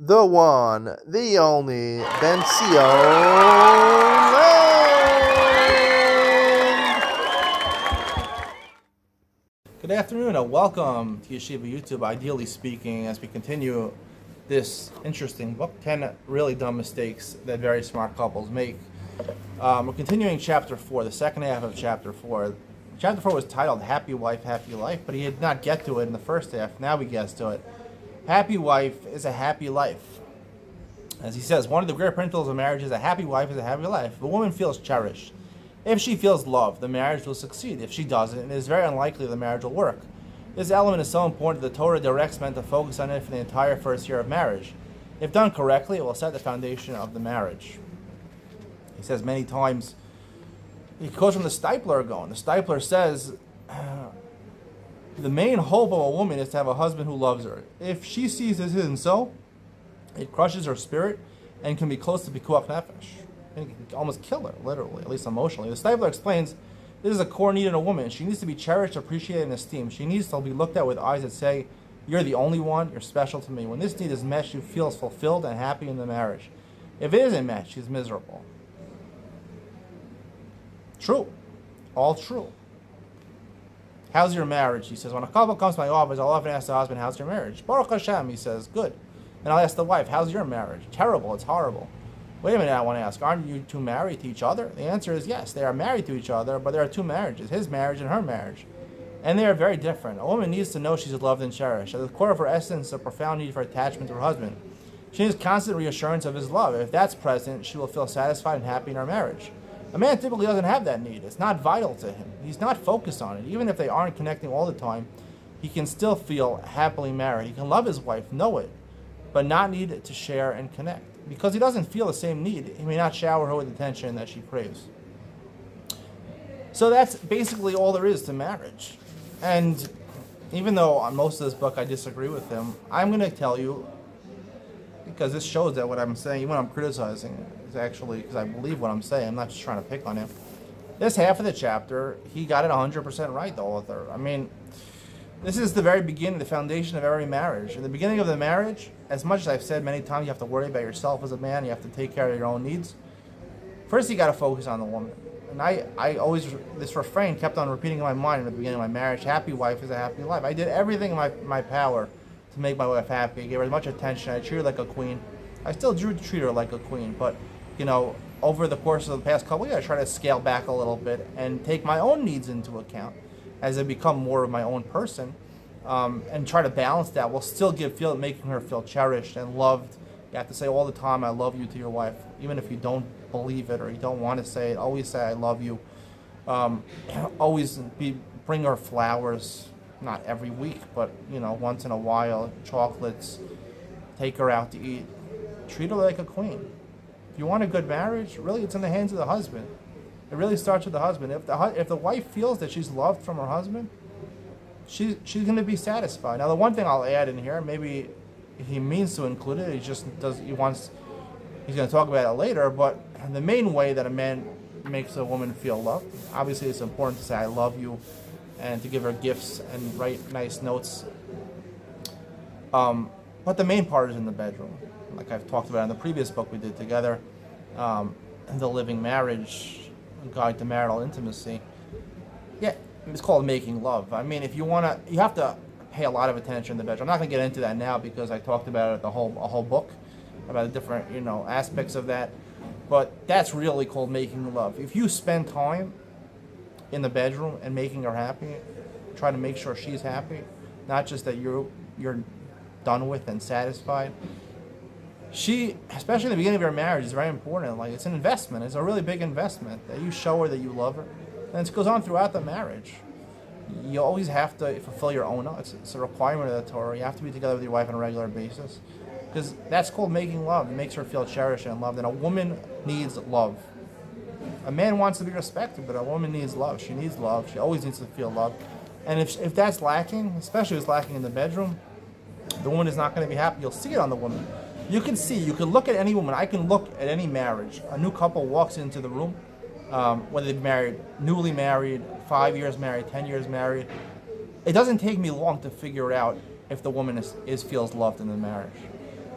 the one, the only, Bencio Land. Good afternoon and welcome to Yeshiva YouTube, Ideally Speaking, as we continue this interesting book, 10 really dumb mistakes that very smart couples make. We're continuing chapter 4, the second half of chapter 4. Chapter 4 was titled Happy Wife, Happy Life, but he did not get to it in the first half. Now he gets to it. Happy wife is a happy life. As he says, one of the great principles of marriage is a happy wife is a happy life. The woman feels cherished. If she feels loved, the marriage will succeed. If she doesn't, it is very unlikely the marriage will work. This element is so important that the Torah directs men to focus on it for the entire first year of marriage. If done correctly, it will set the foundation of the marriage. He says many times, he quotes from the Steipler going. The Steipler says, the main hope of a woman is to have a husband who loves her. If she sees this isn't so, it crushes her spirit and can be close to pikuach nefesh. It can almost kill her, literally, at least emotionally. The Steipler explains, this is a core need in a woman. She needs to be cherished, appreciated, and esteemed. She needs to be looked at with eyes that say, you're the only one, you're special to me. When this need is met, she feels fulfilled and happy in the marriage. If it isn't met, she's miserable. True. All true. How's your marriage? He says, when a couple comes to my office, I'll often ask the husband, how's your marriage? Baruch Hashem, he says, good. And I'll ask the wife, how's your marriage? Terrible, it's horrible. Wait a minute, I want to ask, aren't you two married to each other? The answer is yes, they are married to each other, but there are two marriages, his marriage and her marriage. And they are very different. A woman needs to know she's loved and cherished. At the core of her essence is a profound need for attachment to her husband. She needs constant reassurance of his love. If that's present, she will feel satisfied and happy in her marriage. A man typically doesn't have that need. It's not vital to him. He's not focused on it. Even if they aren't connecting all the time, he can still feel happily married. He can love his wife, know it, but not need to share and connect. Because he doesn't feel the same need, he may not shower her with attention that she craves. So that's basically all there is to marriage. And even though on most of this book I disagree with him, I'm going to tell you, because this shows that what I'm saying, even when I'm criticizing, is actually because I believe what I'm saying. I'm not just trying to pick on him. This half of the chapter, he got it 100% right, the author. I mean, this is the very beginning, the foundation of every marriage. In the beginning of the marriage, as much as I've said many times, you have to worry about yourself as a man, you have to take care of your own needs. First, you got to focus on the woman. And I always, this refrain kept on repeating in my mind in the beginning of my marriage, happy wife is a happy life. I did everything in my power to make my wife happy. I gave her as much attention. I treated her like a queen. I still do treat her like a queen, but, you know, over the course of the past couple of years, I try to scale back a little bit and take my own needs into account as I become more of my own person, and try to balance that while still making her feel cherished and loved. You have to say all the time, I love you to your wife, even if you don't believe it or you don't want to say it. Always say, I love you. Always bring her flowers, not every week, but, you know, once in a while, chocolates, take her out to eat. Treat her like a queen. If you want a good marriage, really it's in the hands of the husband. It really starts with the husband. If the wife feels that she's loved from her husband, she's going to be satisfied. Now, the one thing I'll add in here, maybe he means to include it, he's going to talk about it later, but the main way that a man makes a woman feel loved, obviously it's important to say I love you and to give her gifts and write nice notes. But the main part is in the bedroom. Like I've talked about in the previous book we did together, The Living Marriage, Guide to Marital Intimacy. Yeah, it's called Making Love. I mean, if you want to, you have to pay a lot of attention in the bedroom. I'm not going to get into that now because I talked about it a whole book, about the different, you know, aspects of that. But that's really called making love. If you spend time in the bedroom and making her happy, try to make sure she's happy, not just that you're done with and satisfied. She, especially in the beginning of your marriage, is very important. Like, it's an investment. It's a really big investment that you show her that you love her. And it goes on throughout the marriage. You always have to fulfill your own. It's a requirement of the Torah. You have to be together with your wife on a regular basis. Because that's called making love. It makes her feel cherished and loved. And a woman needs love. A man wants to be respected, but a woman needs love. She needs love. She always needs to feel loved. And if that's lacking, especially if it's lacking in the bedroom, the woman is not going to be happy. You'll see it on the woman. You can look at any woman. I can look at any marriage. A new couple walks into the room, whether they're married, newly married, 5 years married, 10 years married. It doesn't take me long to figure out if the woman feels loved in the marriage.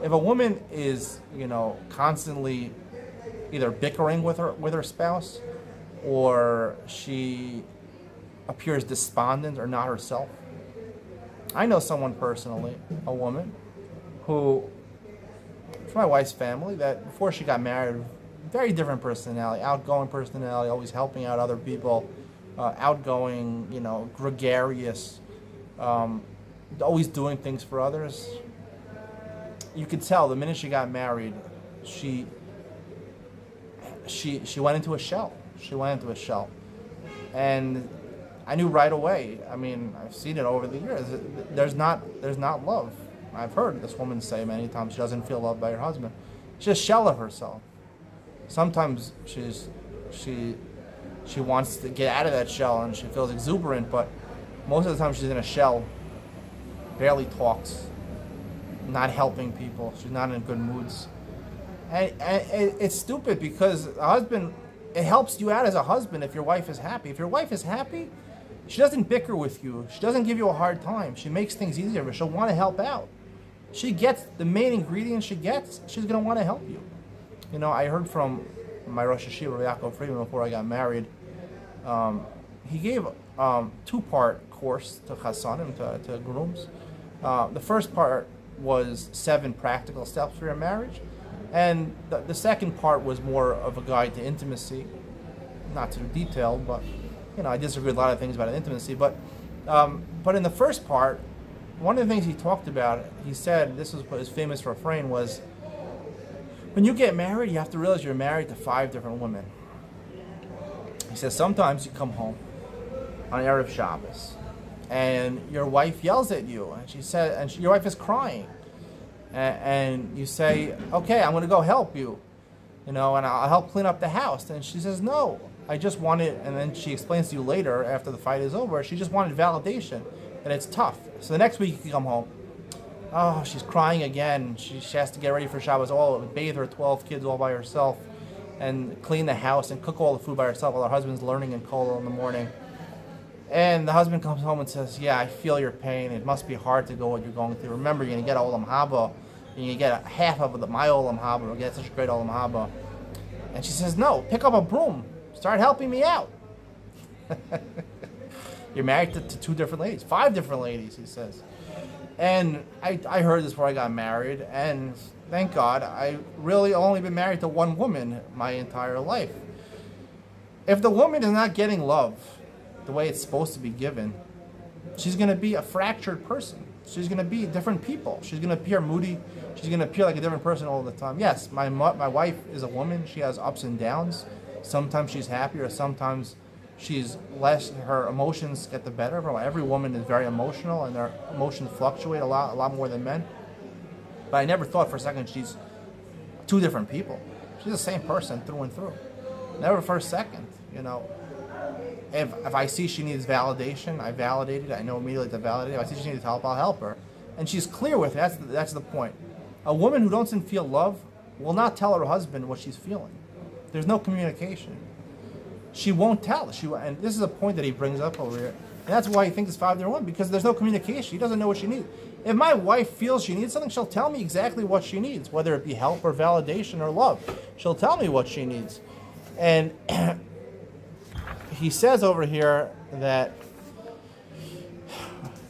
if a woman is, constantly either bickering with her spouse, or she appears despondent or not herself. I know someone personally, a woman, who, from my wife's family, that before she got married, very different personality, outgoing personality, always helping out other people, outgoing, gregarious, always doing things for others. You could tell the minute she got married, she went into a shell. She went into a shell. And I knew right away. I mean, I've seen it over the years. There's not love. I've heard this woman say many times she doesn't feel loved by her husband. She's a shell of herself. Sometimes she wants to get out of that shell and she feels exuberant, but most of the time she's in a shell, barely talks, not helping people. She's not in good moods. And it's stupid because a husband, it helps you out as a husband if your wife is happy. If your wife is happy, she doesn't bicker with you. She doesn't give you a hard time. She makes things easier, but she'll want to help out. She gets the main ingredient she gets, she's going to want to help you. I heard from my Rosh Hashiva, Yaakov Friedman, before I got married. He gave a two-part course to chassanim, to grooms. The first part was 7 practical steps for your marriage. And the second part was more of a guide to intimacy. Not too detailed, but I disagree with a lot of things about intimacy. But in the first part, one of the things he talked about, he said, this was his famous refrain was, when you get married, you have to realize you're married to 5 different women. He says, sometimes you come home on Erev Shabbos, and your wife yells at you, and she said, and your wife is crying. And you say, okay, I'm going to go help you, and I'll help clean up the house. And she says, no, I just wanted, and then she explains to you later, after the fight is over, she just wanted validation, and it's tough. So the next week you come home, oh, she's crying again. She has to get ready for Shabbos, bathe her 12 kids all by herself, and clean the house, and cook all the food by herself while her husband's learning in kollel in the morning. And the husband comes home and says, yeah, I feel your pain. It must be hard to go what you're going through. Remember, you're going to get Olam Haba, and you get half of my Olam Haba. You'll get such a great Olam Haba. And she says, no, pick up a broom. Start helping me out. You're married to 2 different ladies, 5 different ladies, he says. And I heard this before I got married, and thank God, I really only been married to 1 woman my entire life. If the woman is not getting love the way it's supposed to be given, she's going to be a fractured person. She's going to be different people. She's going to appear moody. She's going to appear like a different person all the time. Yes, my wife is a woman. She has ups and downs. Sometimes she's happier. Sometimes she's less. Her emotions get the better of her. Every woman is very emotional, and their emotions fluctuate a lot more than men. But I never thought for a second she's 2 different people. She's the same person through and through. Never for a second, If I see she needs validation, I validate it. I know immediately to validate it. If I see she needs help, I'll help her. And she's clear with it. That's the point. A woman who doesn't feel love will not tell her husband what she's feeling. There's no communication. She won't tell. And this is a point that he brings up over here. And that's why he thinks it's 5 different women, because there's no communication. He doesn't know what she needs. If my wife feels she needs something, she'll tell me exactly what she needs, whether it be help or validation or love. She'll tell me what she needs. And he says over here that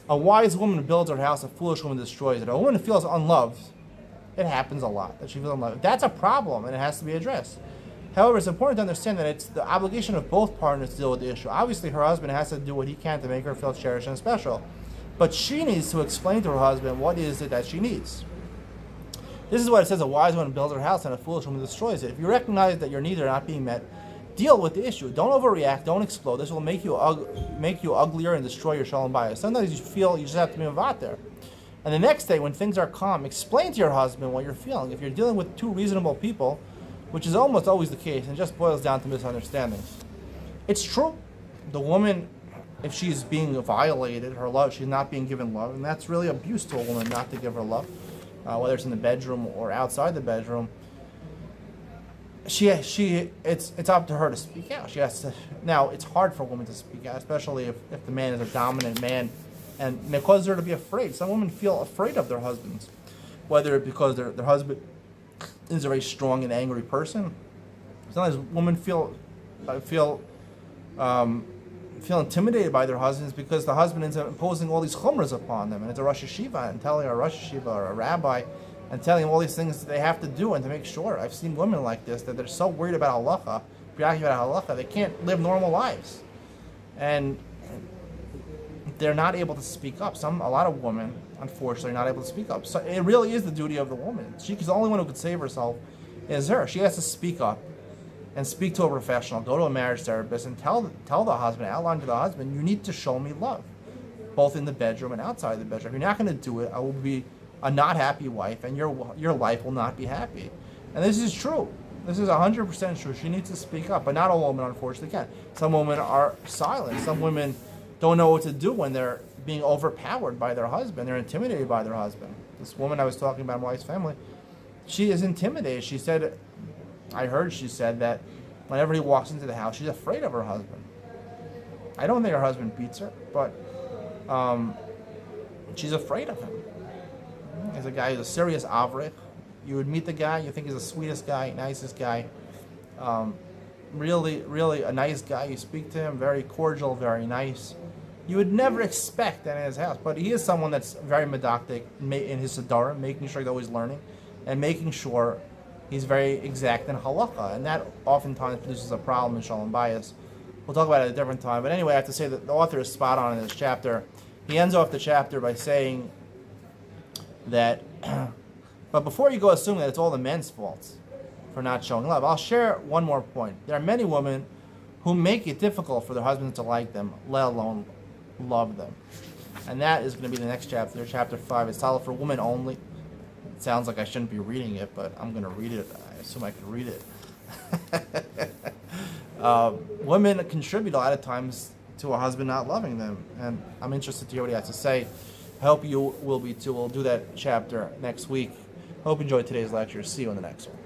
a wise woman builds her house, a foolish woman destroys it. A woman feels unloved. It happens a lot that she feels unloved. That's a problem, and it has to be addressed. However, it's important to understand that it's the obligation of both partners to deal with the issue. Obviously, her husband has to do what he can to make her feel cherished and special. But she needs to explain to her husband what is it that she needs. This is what it says, a wise woman builds her house and a foolish woman destroys it. If you recognize that your needs are not being met, deal with the issue. Don't overreact. Don't explode. This will make you uglier and destroy your shalom bayis. Sometimes you feel you just have to be out there. And the next day, when things are calm, explain to your husband what you're feeling. If you're dealing with 2 reasonable people, which is almost always the case, and just boils down to misunderstandings. It's true. The woman, if she's being violated, her love, she's not being given love, and that's really abuse to a woman not to give her love, whether it's in the bedroom or outside the bedroom. It's up to her to speak out. She has to. Now, it's hard for a woman to speak out, especially if the man is a dominant man, and it causes her to be afraid. Some women feel afraid of their husbands. whether it's because their husband is a very strong and angry person. Sometimes women feel intimidated by their husbands because the husband ends up imposing all these chumras upon them, and it's a Rosh Hashiva and telling a Rosh Hashiva or a rabbi and telling them all these things that they have to do and to make sure. I've seen women like this that they're so worried about halacha, preoccupied about halacha, they can't live normal lives, and they're not able to speak up. A lot of women, unfortunately, are not able to speak up. So it really is the duty of the woman. She's the only one who could save herself is her. She has to speak up and speak to a professional, go to a marriage therapist, and tell the husband, outline to the husband, you need to show me love, both in the bedroom and outside the bedroom. If you're not going to do it, I will be a not happy wife, and your life will not be happy. And this is true. This is 100% true. She needs to speak up, but not all women, unfortunately, can. Some women are silent. Some women don't know what to do when they're being overpowered by their husband. They're intimidated by their husband. This woman I was talking about, my wife's family, she is intimidated. She said, she said that whenever he walks into the house, she's afraid of her husband. I don't think her husband beats her, but she's afraid of him. He's a guy who's a serious avrich. You would meet the guy, you think he's the sweetest guy, nicest guy. Really, really a nice guy. You speak to him, very cordial, very nice. You would never expect that in his house, but he is someone that's very medactic in his siddur, making sure he's always learning, and making sure he's very exact in halakha, and that oftentimes produces a problem in shalom bayis. We'll talk about it at a different time. But anyway, I have to say that the author is spot on in this chapter. He ends off the chapter by saying that, but before you go assuming that it's all the men's faults for not showing love, I'll share one more point. There are many women who make it difficult for their husbands to like them, let alone love them. And that is going to be the next chapter, chapter 5. It's titled For Women Only. It sounds like I shouldn't be reading it, but I'm going to read it. I assume I can read it. Women contribute a lot of times to a husband not loving them, and I'm interested to hear what he has to say. I hope you will be too. We'll do that chapter next week. Hope you enjoyed today's lecture. See you in the next one.